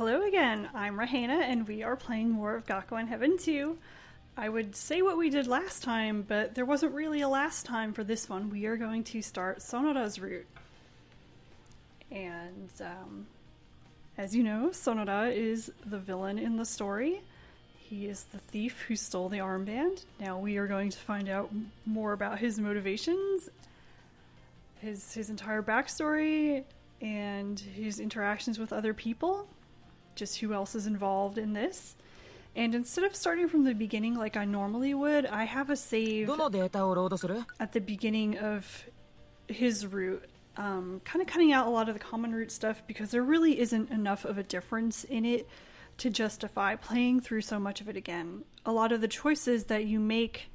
Hello again, I'm Rahena, and we are playing more of Gakuen Heaven 2. I would say what we did last time, but there wasn't really a last time for this one. We are going to start Sonoda's route. And, as you know, Sonoda is the villain in the story. He is the thief who stole the armband. Now we are going to find out more about his motivations, his entire backstory, and his interactions with other people. Just who else is involved in this. And instead of starting from the beginning like I normally would, I have a save at the beginning of his route. Kind of cutting out a lot of the common route stuff because there really isn't enough of a difference in it to justify playing through so much of it again. A lot of the choices that you make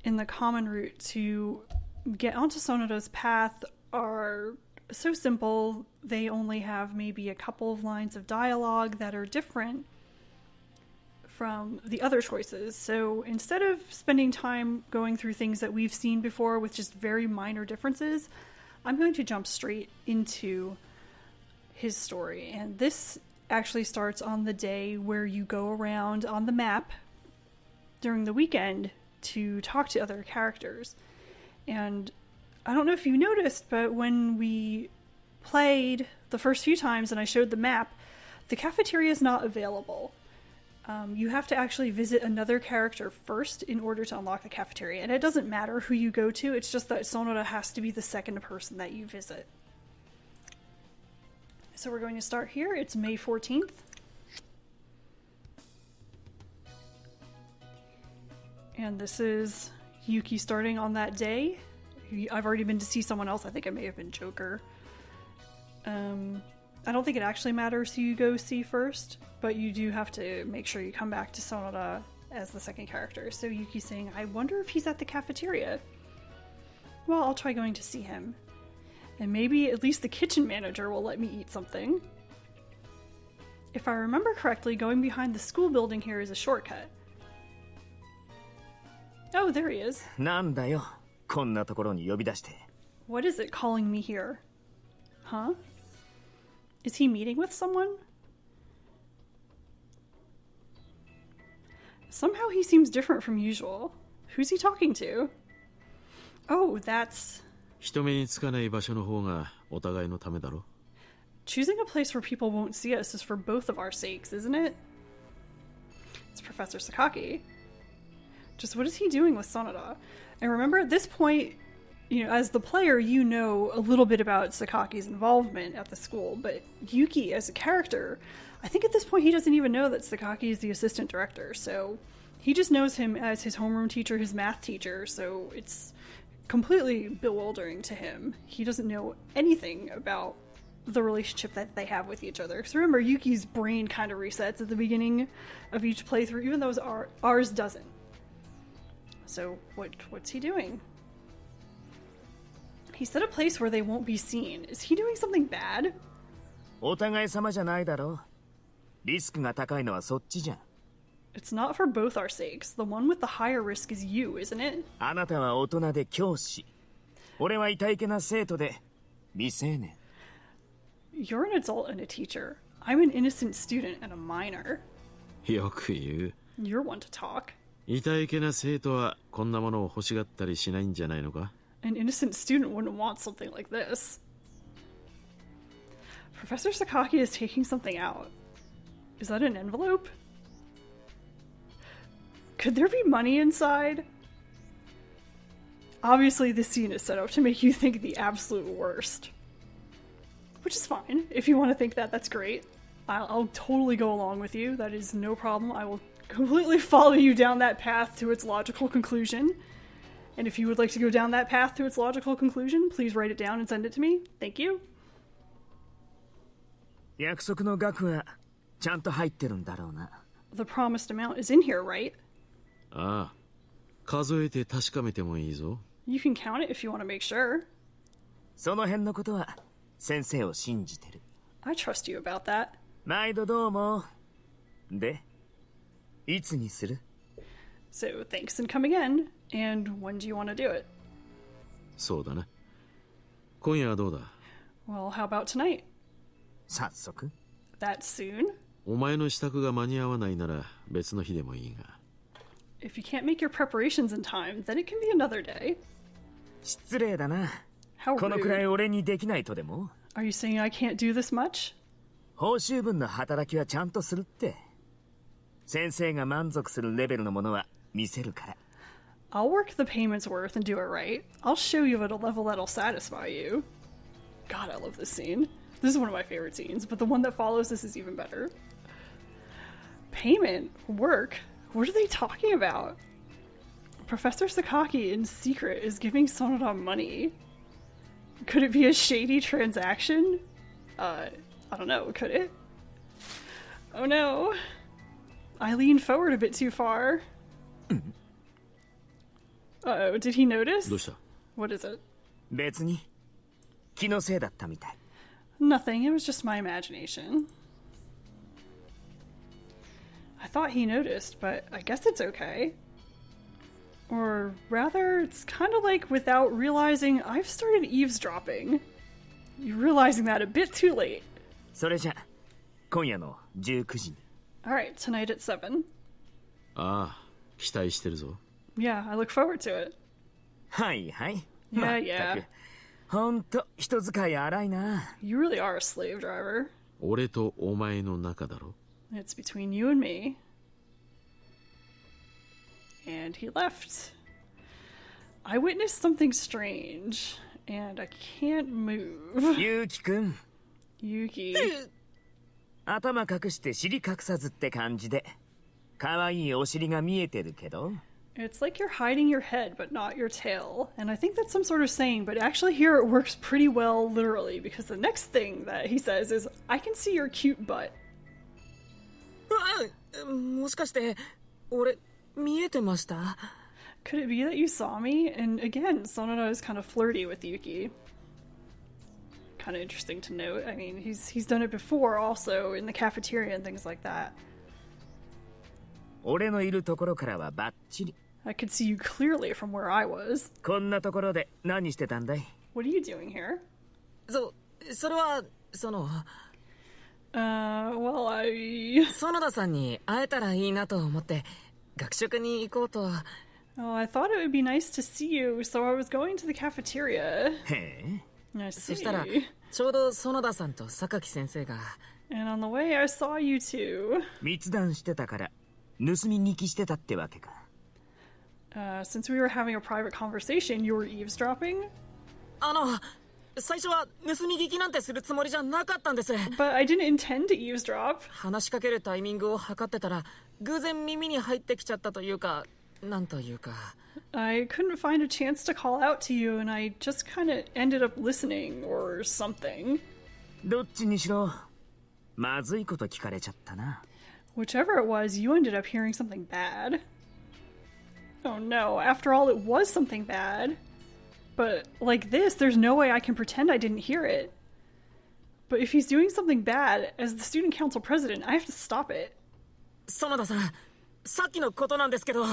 in the common route to get onto Sonoda's path are so simple. They only have maybe a couple of lines of dialogue that are different from the other choices. So instead of spending time going through things that we've seen before with just very minor differences, I'm going to jump straight into his story. And this actually starts on the day where you go around on the map during the weekend to talk to other characters. And I don't know if you noticed, but when we played the first few times and I showed the map, the cafeteria is not available. You have to actually visit another character first in order to unlock the cafeteria. And it doesn't matter who you go to, it's just that Sonoda has to be the second person that you visit. So we're going to start here. It's May 14th. And this is Yuki starting on that day. I've already been to see someone else. I think it may have been Joker. I don't think it actually matters who you go see first, but you do have to make sure you come back to Sonoda as the second character. So Yuki's saying, I wonder if he's at the cafeteria. Well, I'll try going to see him. And maybe at least the kitchen manager will let me eat something. If I remember correctly, going behind the school building here is a shortcut. Oh, there he is. What is it calling me here? Huh? Is he meeting with someone? Somehow he seems different from usual. Who's he talking to? Oh, that's... Choosing a place where people won't see us is for both of our sakes, isn't it? It's Professor Sakaki. Just what is he doing with Sonoda? And remember, at this point, you know, as the player, you know a little bit about Sakaki's involvement at the school, but Yuki as a character, I think at this point he doesn't even know that Sakaki is the assistant director, so he just knows him as his homeroom teacher, his math teacher, so it's completely bewildering to him. He doesn't know anything about the relationship that they have with each other. So remember, Yuki's brain kind of resets at the beginning of each playthrough, even though ours doesn't. So what's he doing? He set a place where they won't be seen. Is he doing something bad? It's not for both our sakes. The one with the higher risk is you, isn't it? You're an adult and a teacher. I'm an innocent student and a minor. You're one to talk. An innocent student wouldn't want something like this. Professor Sakaki is taking something out. Is that an envelope? Could there be money inside? Obviously, this scene is set up to make you think the absolute worst. Which is fine. If you want to think that, that's great. I'll totally go along with you. That is no problem. I will completely follow you down that path to its logical conclusion. And if you would like to go down that path to its logical conclusion, please write it down and send it to me. Thank you. The promised amount is in here, right? You can count it if you want to make sure. I trust you about that. So, thanks and come again. And when do you want to do it? Well, how about tonight? That soon? お前の支度が間に合わないなら別の日でもいいが。If you can't make your preparations in time, then it can be another day. 失礼だな。 How このくらい rude. 俺にできないとでも Are you saying I can't do this much? 報酬分の働きはちゃんとするって。先生が満足するレベルのものは見せるから。I'll work the payment's worth and do it right. I'll show you at a level that'll satisfy you. God, I love this scene. This is one of my favorite scenes, but the one that follows this is even better. Payment? Work? What are they talking about? Professor Sakaki in secret is giving Sonoda money. Could it be a shady transaction? I don't know, could it? Oh no. I leaned forward a bit too far. Uh-oh, did he notice? どうした？ What is it? 別に気のせいだったみたい。 Nothing, it was just my imagination. I thought he noticed, but I guess it's okay. Or rather, it's kind of like without realizing I've started eavesdropping. You're realizing that a bit too late. それじゃ今夜の19時に。 Alright, tonight at 7. ああ、期待してるぞ。Yeah, I look forward to it. はいはい。 Yeah, まったく yeah. ほんと人使い荒いな。 You really are a slave driver. 俺とお前の仲だろ。 It's between you and me. And he left. I witnessed something strange, and I can't move. ゆうきくん、 Yuki. 頭隠して尻隠さずって感じで。可愛いお尻が見えてるけど。 It's like you're hiding your head, but not your tail. And I think that's some sort of saying, but actually here it works pretty well literally, because the next thing that he says is, I can see your cute butt. もしかして俺見えてました？ Could it be that you saw me? And again, Sonoda is kind of flirty with Yuki. Kind of interesting to note. I mean, he's done it before also in the cafeteria and things like that. 俺のいるところからはバッチリ。 I could see you clearly from where I was. こんなところで何してたんだい？ What are you doing here? それはWell, I... 園田さんに会えたらいいなと思って学食に行こうと。 Oh, I thought it would be nice to see you, so I was going to the cafeteria. へえ。 I そ see. したらちょうど園田さんと榊先生が。 And on the way, I saw you two. 密談してたから盗み聞きしてたってわけか。 Since we were having a private conversation, you were eavesdropping? 最初は盗み聞きなんてするつもりじゃなかったんです。 But I didn't intend to eavesdrop. 話しかけるタイミングを測ってたら偶然耳に入ってきちゃったというか、なんというか。 I couldn't find a chance to call out to you, and I just kind of ended up listening or something. どっちにしろまずいこと聞かれちゃったな。 Whichever it was, you ended up hearing something bad. Oh no, after all, it was something bad. But like this, there's no way I can pretend I didn't hear it. But if he's doing something bad, as the student council president, I have to stop it. 園田さん、さっきのことなんですけど。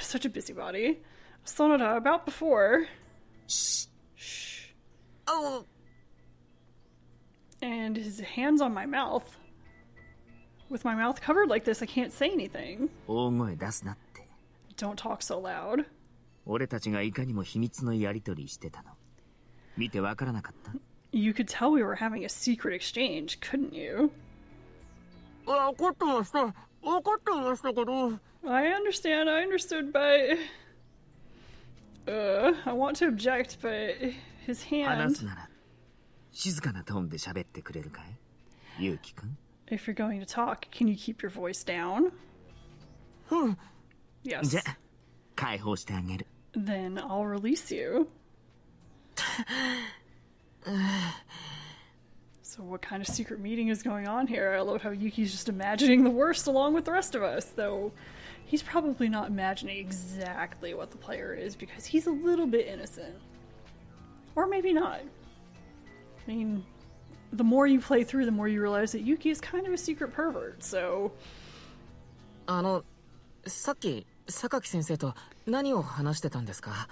Such a busybody. Sonoda, about before. Shh. And his hands on my mouth. With my mouth covered like this, I can't say anything. 大声出すなって。 Don't talk so loud. 俺たちがいかにも秘密のやり取りしてたの。見てわからなかった？ You could tell we were having a secret exchange, couldn't you? わかってました。わかってましたけど。 I understood, but... I want to object, but his 話 hand... すなら静かなトーンで喋ってくれるかい？ゆうきくん。 If you're going to talk, can you keep your voice down? Yes. じゃあ解放してあげる。 Then I'll release you. So what kind of secret meeting is going on here? I love how Yuki's just imagining the worst along with the rest of us, though he's probably not imagining exactly what the player is because he's a little bit innocent. Or maybe not. I mean, the more you play through, the more you realize that Yuki is kind of a secret pervert, so... さっき榊先生と何を話してたんですか？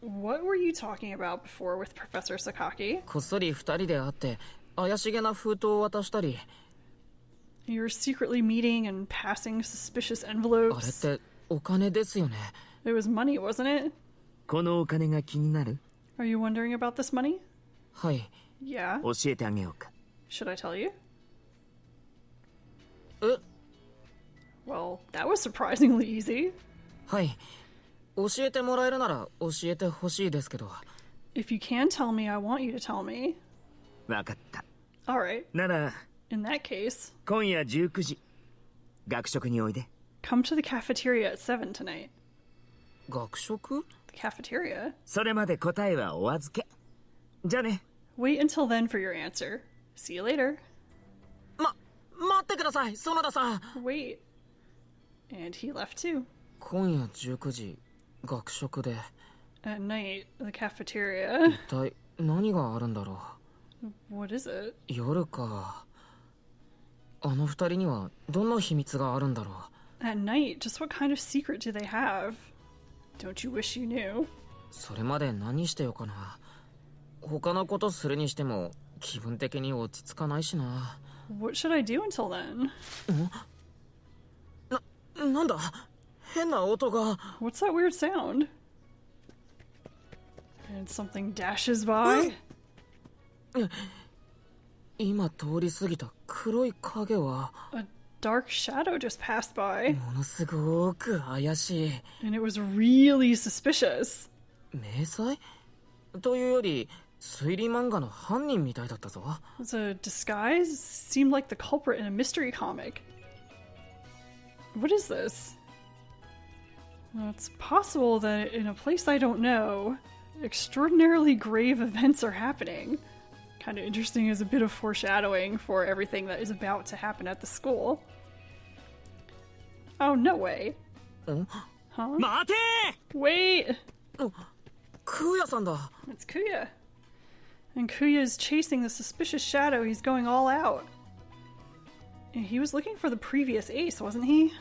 What were you talking about before with Professor Sakaki? こっそり二人で会って怪しげな封筒を渡したり。You're secretly meeting and passing suspicious あれっ envelopes. てお金ですよね。 It was money, wasn't it? このお金が気になる？ Are you wondering about this money? はい。 Yeah. 教えてあげようか。 Should I tell you? え、 Well, that was surprisingly easy. はい。教えてもらえるなら教えてほしいですけど。 If you can tell me, I want you to tell me. わかった。 Alright. なら In that case, 今夜19時学食においで。 come to the cafeteria at 7 tonight. 学食？ The cafeteria? それまで答えはお預け。じゃあね。 Wait until then for your answer. See you later. 待ってください、園田さん。 Wait. And he left too. 今夜19時、学食で。 At night, the cafeteria. 一体何があるんだろ What is it? う。夜か。あの二人にはどんな秘密があるんだろう。 At night, just what kind of secret do they have? Don't you wish you knew? それまで何してようかな。他のことするにしても気分的に落ち着かないしな。 What should I do until then? なんだ、変な音が。 What's that weird sound? And something dashes by. 今通り過ぎた黒い影は A dark shadow just passed by, ものすごく怪しい。 and it was really suspicious. 迷彩というより推理漫画の犯人みたいだったぞ。 It's a disguise. Seemed like the culprit in a mystery comic. What is this? Well, it's possible that in a place I don't know, extraordinarily grave events are happening. Kind of interesting as a bit of foreshadowing for everything that is about to happen at the school. Oh, no way. Huh? 待て Wait! クーヤさんだ。 It's Kuya. And Kuya's chasing the suspicious shadow. He's going all out. And he was looking for the previous ace, wasn't he?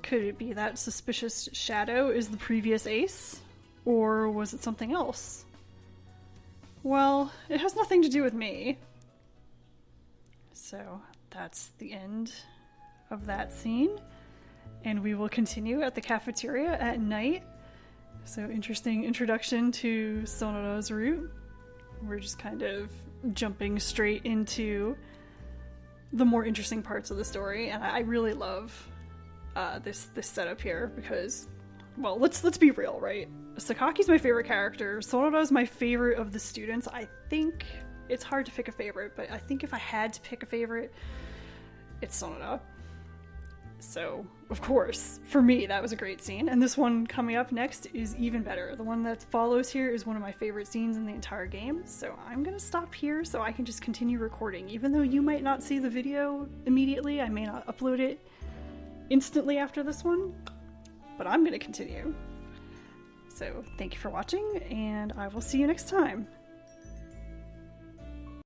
Could it be that suspicious shadow is the previous ace? Or was it something else? Well, it has nothing to do with me. So that's the end of that scene. And we will continue at the cafeteria at night. So interesting introduction to Sonoda's route. We're just kind of jumping straight into the more interesting parts of the story, and I really love this setup here because, well, let's be real, right? Sakaki's my favorite character. Sonoda's my favorite of the students. I think it's hard to pick a favorite, but I think if I had to pick a favorite, it's Sonoda. So, of course, for me, that was a great scene. And this one coming up next is even better. The one that follows here is one of my favorite scenes in the entire game. So I'm going to stop here so I can just continue recording. Even though you might not see the video immediately, I may not upload it instantly after this one, but I'm going to continue. So thank you for watching, and I will see you next time.